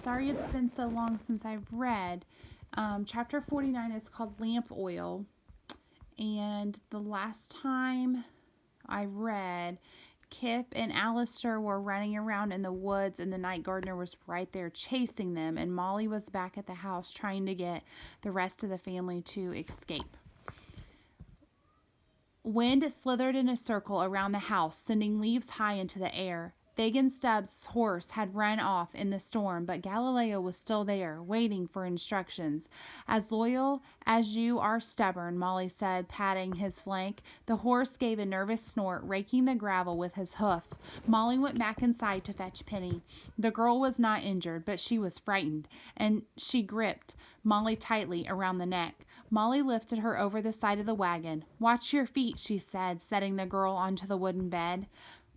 Sorry it's been so long since I've read. Chapter 49 is called Lamp Oil. And the last time I read, Kip and Alistair were running around in the woods, and the night gardener was right there chasing them, and Molly was back at the house trying to get the rest of the family to escape. Wind slithered in a circle around the house, sending leaves high into the air. Fagin Stubbs' horse had run off in the storm, but Galileo was still there, waiting for instructions. As loyal as you are stubborn, Molly said, patting his flank. The horse gave a nervous snort, raking the gravel with his hoof. Molly went back inside to fetch Penny. The girl was not injured, but she was frightened, and she gripped Molly tightly around the neck. Molly lifted her over the side of the wagon. "Watch your feet," she said, setting the girl onto the wooden bed.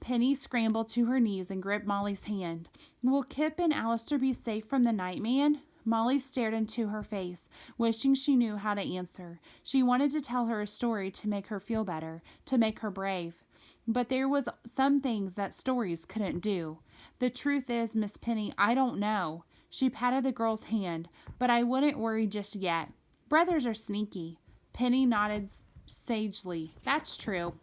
Penny scrambled to her knees and gripped Molly's hand. "Will Kip and Alistair be safe from the night man?" Molly stared into her face, wishing she knew how to answer. She wanted to tell her a story to make her feel better, to make her brave. But there was some things that stories couldn't do. "The truth is, Miss Penny, I don't know." She patted the girl's hand. "But I wouldn't worry just yet. Brothers are sneaky." Penny nodded sagely. "That's true."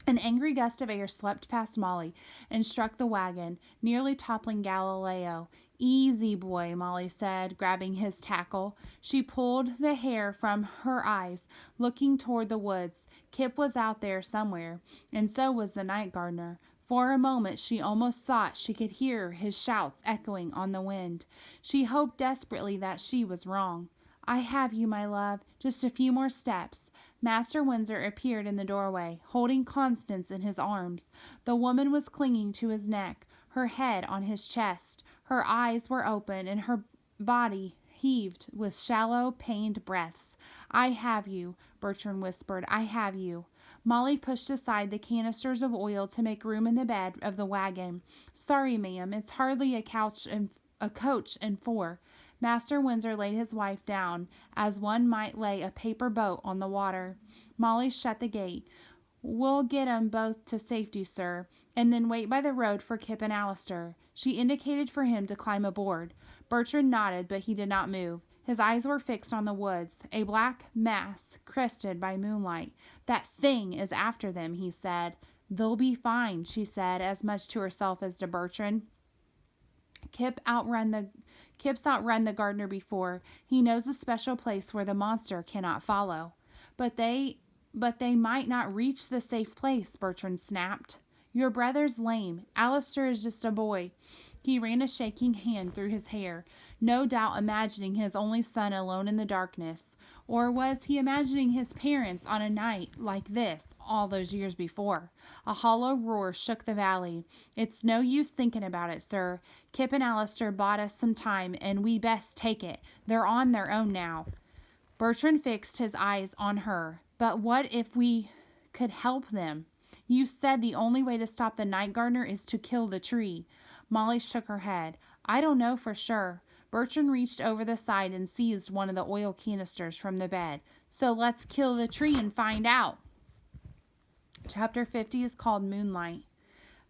An angry gust of air swept past Molly and struck the wagon, nearly toppling Galileo. "Easy, boy," Molly said, grabbing his tackle. She pulled the hair from her eyes, looking toward the woods. Kip was out there somewhere, and so was the night gardener. For a moment she almost thought she could hear his shouts echoing on the wind. She hoped desperately that she was wrong. "I have you, my love. Just a few more steps." Master Windsor appeared in the doorway, holding Constance in his arms. The woman was clinging to his neck, her head on his chest. Her eyes were open, and her body heaved with shallow, pained breaths. "I have you," Bertrand whispered. "I have you." Molly pushed aside the canisters of oil to make room in the bed of the wagon. "Sorry, ma'am, it's hardly a coach and four." Master Windsor laid his wife down as one might lay a paper boat on the water. Molly shut the gate. "We'll get 'em both to safety, sir, and then wait by the road for Kip and Alistair." She indicated for him to climb aboard. Bertrand nodded, but he did not move. His eyes were fixed on the woods, a black mass crested by moonlight. "That thing is after them," he said. "They'll be fine," she said, as much to herself as to Bertrand. Kip's outrun the gardener before. He knows a special place where the monster cannot follow." But they might not reach the safe place," Bertrand snapped. "Your brother's lame. Alistair is just a boy." He ran a shaking hand through his hair, no doubt imagining his only son alone in the darkness. Or was he imagining his parents on a night like this all those years before? A hollow roar shook the valley. "It's no use thinking about it, sir. Kip and Alistair bought us some time, and we best take it. They're on their own now." Bertrand fixed his eyes on her. "But what if we could help them? You said the only way to stop the night gardener is to kill the tree." Molly shook her head. "I don't know for sure." Bertrand reached over the side and seized one of the oil canisters from the bed. "So let's kill the tree and find out." Chapter 50 is called Moonlight.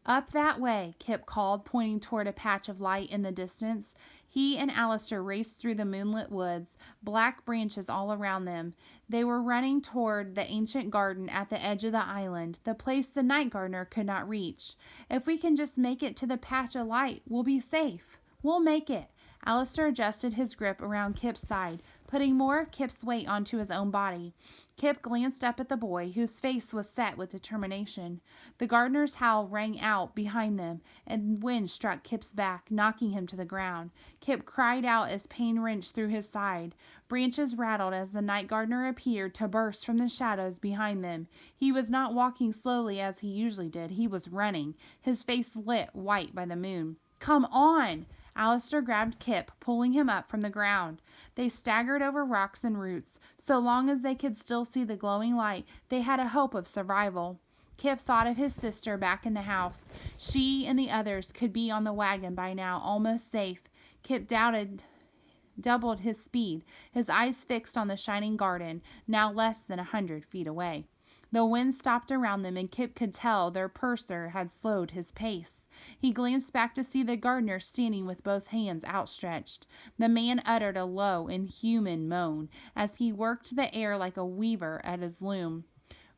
"Up that way," Kip called, pointing toward a patch of light in the distance. He and Alistair raced through the moonlit woods, black branches all around them. They were running toward the ancient garden at the edge of the island, the place the night gardener could not reach. "If we can just make it to the patch of light, we'll be safe." "We'll make it." Alistair adjusted his grip around Kip's side, putting more of Kip's weight onto his own body. Kip glanced up at the boy, whose face was set with determination. The gardener's howl rang out behind them, and wind struck Kip's back, knocking him to the ground. Kip cried out as pain wrenched through his side. Branches rattled as the night gardener appeared to burst from the shadows behind them. He was not walking slowly as he usually did. He was running, his face lit white by the moon. "Come on!" Alistair grabbed Kip, pulling him up from the ground. They staggered over rocks and roots. So long as they could still see the glowing light, they had a hope of survival. Kip thought of his sister back in the house. She and the others could be on the wagon by now, almost safe. Kip doubled his speed, his eyes fixed on the shining garden, now less than 100 feet away. The wind stopped around them, and Kip could tell their purser had slowed his pace. He glanced back to see the gardener standing with both hands outstretched. The man uttered a low, inhuman moan as he worked the air like a weaver at his loom.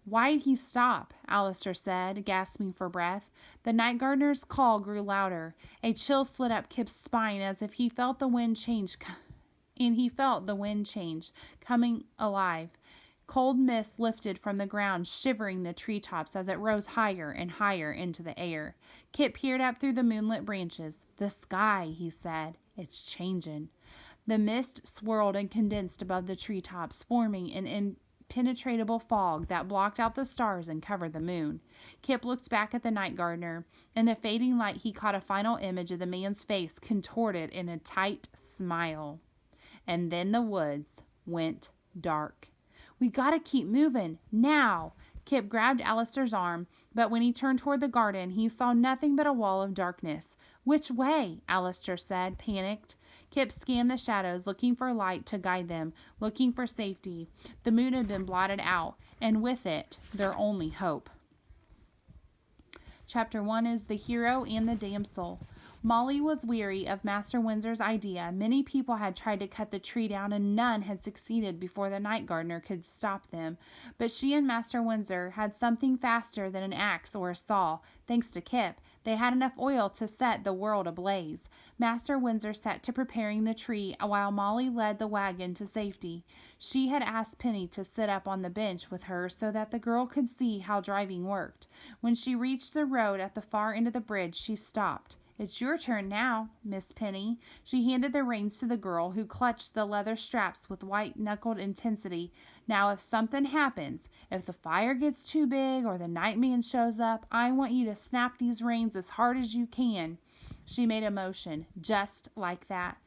"Why'd he stop?" Alistair said, gasping for breath. The night gardener's call grew louder. A chill slid up Kip's spine as if he felt the wind change, coming alive. Cold mist lifted from the ground, shivering the treetops as it rose higher and higher into the air. Kip peered up through the moonlit branches. "The sky," he said. "It's changin'." The mist swirled and condensed above the treetops, forming an impenetrable fog that blocked out the stars and covered the moon. Kip looked back at the night gardener. In the fading light he caught a final image of the man's face contorted in a tight smile. And then the woods went dark. "We gotta keep moving now!" Kip grabbed Alistair's arm, but when he turned toward the garden he saw nothing but a wall of darkness. "Which way?" Alistair said, panicked. Kip scanned the shadows, looking for light to guide them, looking for safety. The moon had been blotted out, and with it their only hope. Chapter 1 is The Hero and the Damsel. Molly was weary of Master Windsor's idea. Many people had tried to cut the tree down, and none had succeeded before the night gardener could stop them. But she and Master Windsor had something faster than an axe or a saw. Thanks to Kip, they had enough oil to set the world ablaze. Master Windsor set to preparing the tree, while Molly led the wagon to safety. She had asked Penny to sit up on the bench with her so that the girl could see how driving worked. When she reached the road at the far end of the bridge, she stopped. "It's your turn now, Miss Penny." She handed the reins to the girl, who clutched the leather straps with white-knuckled intensity. "Now, if something happens, if the fire gets too big or the nightman shows up, I want you to snap these reins as hard as you can." She made a motion, just like that.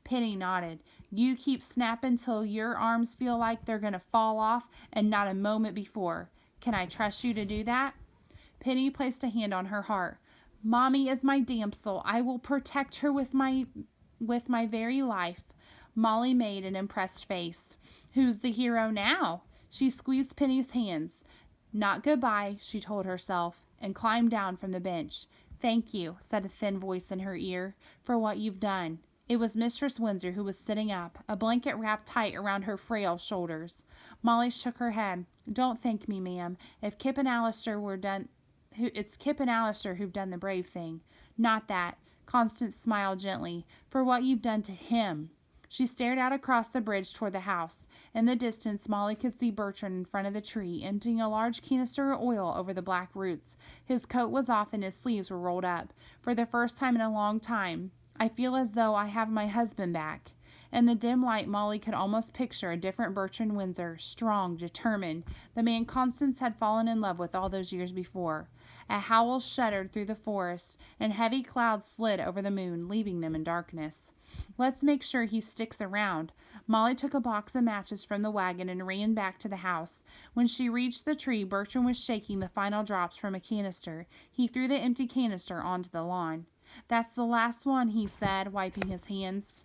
Penny nodded. "You keep snapping till your arms feel like they're going to fall off, and not a moment before. Can I trust you to do that?" Penny placed a hand on her heart. "Mommy is my damsel. I will protect her with my very life." Molly made an impressed face. "Who's the hero now?" She squeezed Penny's hands. "Not goodbye," she told herself, and climbed down from the bench. "Thank you," said a thin voice in her ear, "for what you've done." It was Mistress Windsor, who was sitting up, a blanket wrapped tight around her frail shoulders. Molly shook her head. "Don't thank me, ma'am. It's Kip and Alistair who've done the brave thing." "Not that." Constance smiled gently. "For what you've done to him." She stared out across the bridge toward the house. In the distance Molly could see Bertrand in front of the tree, emptying a large canister of oil over the black roots. His coat was off and his sleeves were rolled up. "For the first time in a long time, I feel as though I have my husband back." In the dim light Molly could almost picture a different Bertrand Windsor, strong, determined, the man Constance had fallen in love with all those years before. A howl shuddered through the forest, and heavy clouds slid over the moon, leaving them in darkness. "Let's make sure he sticks around." Molly took a box of matches from the wagon and ran back to the house. When she reached the tree, Bertrand was shaking the final drops from a canister. He threw the empty canister onto the lawn. "That's the last one," he said, wiping his hands.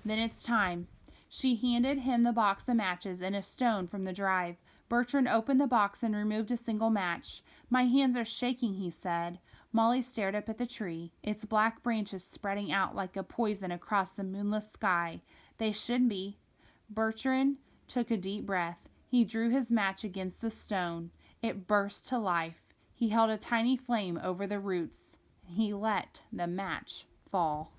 "Then it's time." She handed him the box of matches and a stone from the drive. Bertrand opened the box and removed a single match. "My hands are shaking," he said. Molly stared up at the tree, its black branches spreading out like a poison across the moonless sky. "They should be." Bertrand took a deep breath. He drew his match against the stone. It burst to life. He held a tiny flame over the roots. He let the match fall.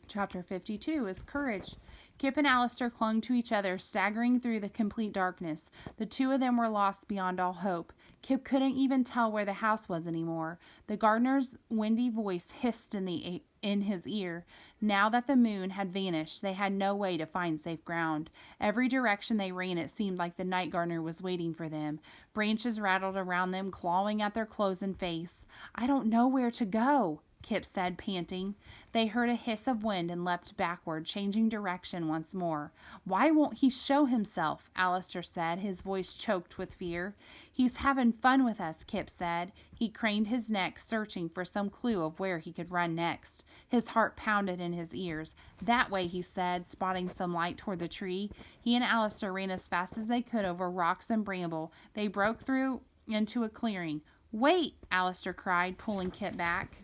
Chapter 52 is Courage. Kip and Alistair clung to each other, staggering through the complete darkness. The two of them were lost beyond all hope. Kip couldn't even tell where the house was anymore. The gardener's windy voice hissed in his ear. Now that the moon had vanished, they had no way to find safe ground. Every direction they ran, it seemed like the night gardener was waiting for them. Branches rattled around them, clawing at their clothes and face. "I don't know where to go." Kip said, panting. They heard a hiss of wind and leapt backward, changing direction once more. Why won't he show himself? Alistair said, his voice choked with fear. He's having fun with us, Kip said. He craned his neck, searching for some clue of where he could run next. His heart pounded in his ears. That way, he said, spotting some light toward the tree. He and Alistair ran as fast as they could over rocks and bramble. They broke through into a clearing. Wait! Alistair cried, pulling Kip back.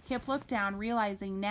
Kip looked down, realizing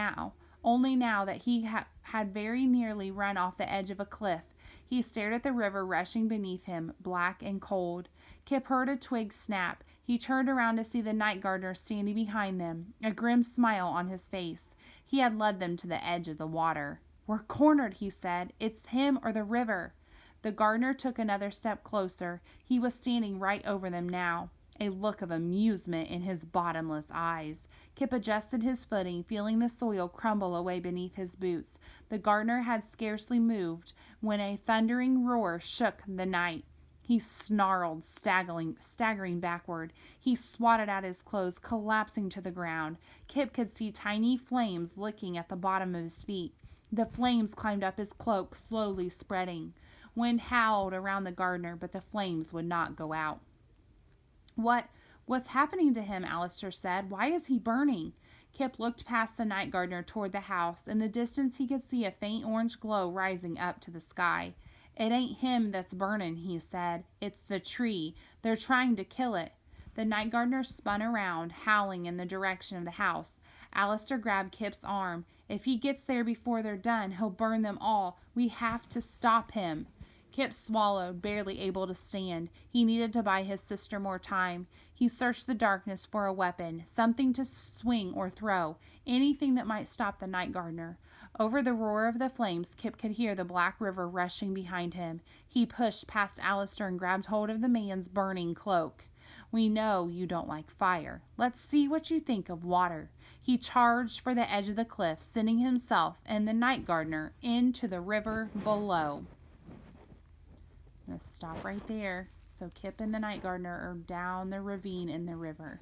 only now, that he had very nearly run off the edge of a cliff. He stared at the river rushing beneath him, black and cold. Kip heard a twig snap. He turned around to see the night gardener standing behind them, a grim smile on his face. He had led them to the edge of the water. We're cornered, he said. It's him or the river. The gardener took another step closer. He was standing right over them now, a look of amusement in his bottomless eyes. Kip adjusted his footing, feeling the soil crumble away beneath his boots. The gardener had scarcely moved when a thundering roar shook the night. He snarled, staggering backward. He swatted at his clothes, collapsing to the ground. Kip could see tiny flames licking at the bottom of his feet. The flames climbed up his cloak, slowly spreading. Wind howled around the gardener, but the flames would not go out. What's happening to him? Alistair said. Why is he burning? Kip looked past the night gardener toward the house. In the distance he could see a faint orange glow rising up to the sky. It ain't him that's burning, he said. It's the tree. They're trying to kill it. The night gardener spun around, howling in the direction of the house. Alistair grabbed Kip's arm. If he gets there before they're done, he'll burn them all. We have to stop him. Kip swallowed, barely able to stand. He needed to buy his sister more time. He searched the darkness for a weapon, something to swing or throw, anything that might stop the night gardener. Over the roar of the flames, Kip could hear the black river rushing behind him. He pushed past Alistair and grabbed hold of the man's burning cloak. We know you don't like fire. Let's see what you think of water. He charged for the edge of the cliff, sending himself and the night gardener into the river below. I'm going to stop right there. So Kip and the night gardener are down the ravine in the river.